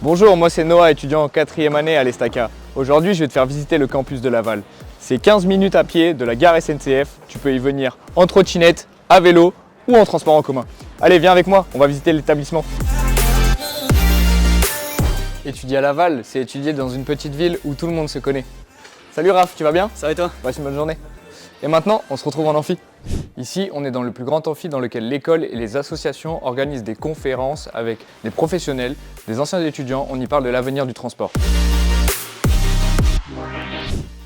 Bonjour, moi c'est Noah, étudiant en 4e année à l'Estaca. Aujourd'hui, je vais te faire visiter le campus de Laval. C'est 15 minutes à pied de la gare SNCF. Tu peux y venir en trottinette, à vélo ou en transport en commun. Allez, viens avec moi, on va visiter l'établissement. Étudier à Laval, c'est étudier dans une petite ville où tout le monde se connaît. Salut Raph, tu vas bien? Ça va et toi? Passe une bonne journée. Et maintenant, on se retrouve en amphi. Ici, on est dans le plus grand amphi dans lequel l'école et les associations organisent des conférences avec des professionnels, des anciens étudiants. On y parle de l'avenir du transport.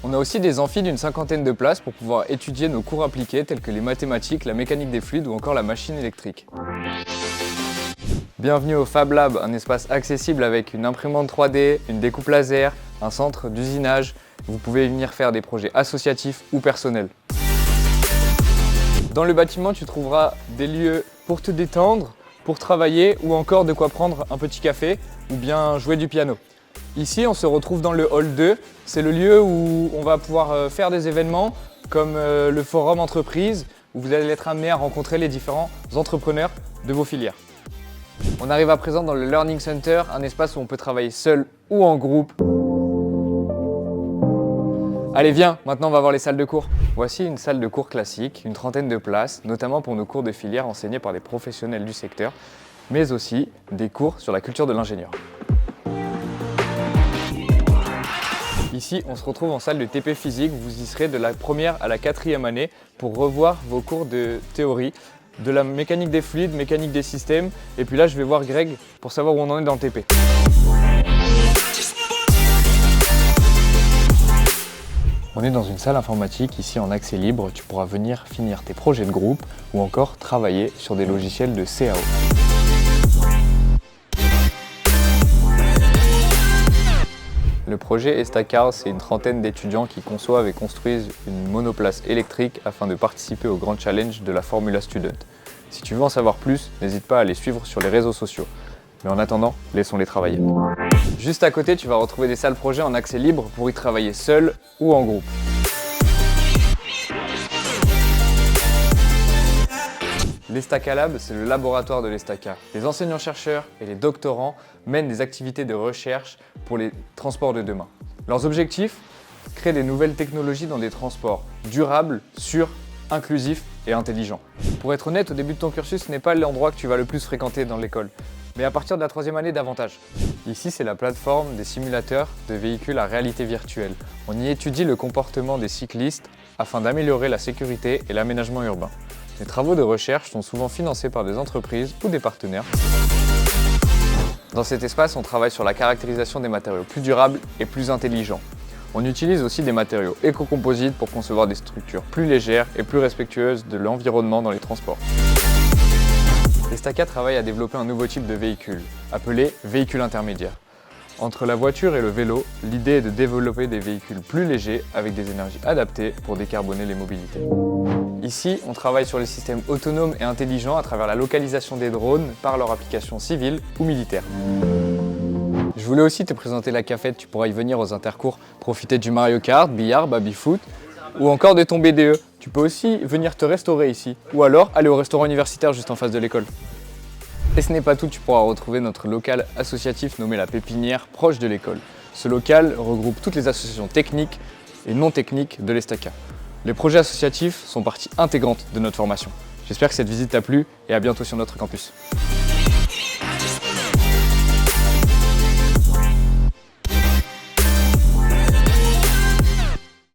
On a aussi des amphis d'une 50aine de places pour pouvoir étudier nos cours appliqués tels que les mathématiques, la mécanique des fluides ou encore la machine électrique. Bienvenue au Fab Lab, un espace accessible avec une imprimante 3D, une découpe laser, un centre d'usinage. Vous pouvez venir faire des projets associatifs ou personnels. Dans le bâtiment, tu trouveras des lieux pour te détendre, pour travailler ou encore de quoi prendre un petit café ou bien jouer du piano. Ici, on se retrouve dans le hall 2. C'est le lieu où on va pouvoir faire des événements comme le forum entreprise où vous allez être amené à rencontrer les différents entrepreneurs de vos filières. On arrive à présent dans le Learning Center, un espace où on peut travailler seul ou en groupe. Allez viens, maintenant on va voir les salles de cours. Voici une salle de cours classique, une trentaine de places, notamment pour nos cours de filière enseignés par des professionnels du secteur, mais aussi des cours sur la culture de l'ingénieur. Ici, on se retrouve en salle de TP physique, vous y serez de la première à la 4e année pour revoir vos cours de théorie, de la mécanique des fluides, mécanique des systèmes, et puis là je vais voir Greg pour savoir où on en est dans le TP. On est dans une salle informatique ici en accès libre, tu pourras venir finir tes projets de groupe ou encore travailler sur des logiciels de CAO. Le projet Estacar, c'est une trentaine d'étudiants qui conçoivent et construisent une monoplace électrique afin de participer au grand challenge de la Formula Student. Si tu veux en savoir plus, n'hésite pas à les suivre sur les réseaux sociaux. Mais en attendant, laissons-les travailler. Juste à côté, tu vas retrouver des salles projets en accès libre pour y travailler seul ou en groupe. L'Estaca Lab, c'est le laboratoire de l'Estaca. Les enseignants-chercheurs et les doctorants mènent des activités de recherche pour les transports de demain. Leurs objectifs? Créer des nouvelles technologies dans des transports durables, sûrs, inclusifs et intelligents. Pour être honnête, au début de ton cursus, ce n'est pas l'endroit que tu vas le plus fréquenter dans l'école, mais à partir de la 3e année, davantage. Ici, c'est la plateforme des simulateurs de véhicules à réalité virtuelle. On y étudie le comportement des cyclistes afin d'améliorer la sécurité et l'aménagement urbain. Les travaux de recherche sont souvent financés par des entreprises ou des partenaires. Dans cet espace, on travaille sur la caractérisation des matériaux plus durables et plus intelligents. On utilise aussi des matériaux éco-composites pour concevoir des structures plus légères et plus respectueuses de l'environnement dans les transports. L'Estaca travaille à développer un nouveau type de véhicule, appelé véhicule intermédiaire. Entre la voiture et le vélo, l'idée est de développer des véhicules plus légers avec des énergies adaptées pour décarboner les mobilités. Ici, on travaille sur les systèmes autonomes et intelligents à travers la localisation des drones par leur application civile ou militaire. Je voulais aussi te présenter la cafette, tu pourras y venir aux intercours, profiter du Mario Kart, billard, baby-foot ou encore de ton BDE. Tu peux aussi venir te restaurer ici ou alors aller au restaurant universitaire juste en face de l'école. Et ce n'est pas tout, tu pourras retrouver notre local associatif nommé La Pépinière, proche de l'école. Ce local regroupe toutes les associations techniques et non techniques de l'Estaca. Les projets associatifs sont partie intégrante de notre formation. J'espère que cette visite t'a plu et à bientôt sur notre campus.